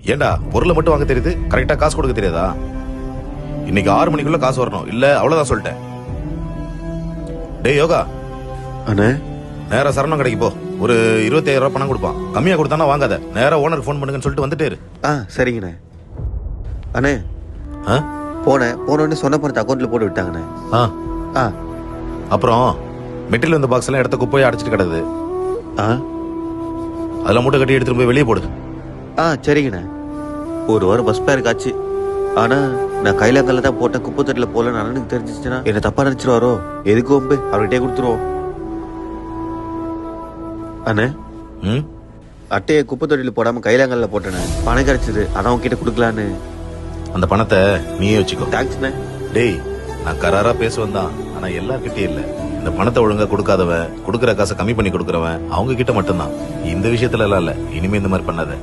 ஏண்டா பொருளை மட்டும் வாங்க தெரியுது, கரெக்டா காசு கொடுக்க தெரியாதா? இன்னைக்கு 6 மணிக்குள்ள காசு வரணும், இல்ல அவ்வளவுதான் சொல்லிட்டேன். டேய் யோகா, அண்ணே நேரா சரவணம் கடைக்கு போ. ஒரு 25,000 ரூபாய் பணம் கொடுப்பான். கம்மியா கொடுத்தானா வாங்காத, நேரா ஓனருக்கு ஃபோன் பண்ணுங்கன்னு சொல்லிட்டு வந்துட்டே இரு. சரிங்கண்ணே. அண்ணே போனோடனே சொன்ன பணத்தை அக்கௌண்ட்ல போட்டு விட்டாங்கண்ணே. அப்புறம் மெட்டீரியல் வந்த பாக்ஸ் எல்லாம் இடத்த குப்பையை அடைச்சிட்டு கிடக்குது. அதெல்லாம் மூட்டை கட்டி எடுத்துட்டு போய் வெளியே போடு. சரிங்கண்ணே. ஒரு வாரம் பஸ் பேருக்கு ஆச்சு. ஆனா நான் கைலாங்கல்ல தான் போட்டேன், குப்பை தொட்டில போல அண்ணனுக்கு தெரிஞ்சிச்சுன்னா என்ன தப்பா நினைச்சிருவாரோ. எதுக்கு ஒம்பு, அவர்கிட்டே கொடுத்துருவோம். அண்ணே அட்டையை குப்பை தொட்டில போடாம கைலாங்கல்ல போட்டேனே, பணம் கிடைச்சது. அதான் உங்ககிட்ட கொடுக்கலான்னு. அந்த பணத்தை நீயே வச்சுக்கோ. தேங்க்ஸ்ண்ணே. டேய், நான் கராரா பேசுவேன் தான், ஆனா எல்லார்கிட்டயும் இல்ல. இந்த பணத்தை ஒழுங்கா கொடுக்காதவன், கொடுக்கற காசை கம்மி பண்ணி கொடுக்கறவன் அவங்க கிட்ட மட்டும்தான். இந்த விஷயத்துல எல்லாம் இல்ல. இனிமே இந்த மாதிரி பண்ணாத.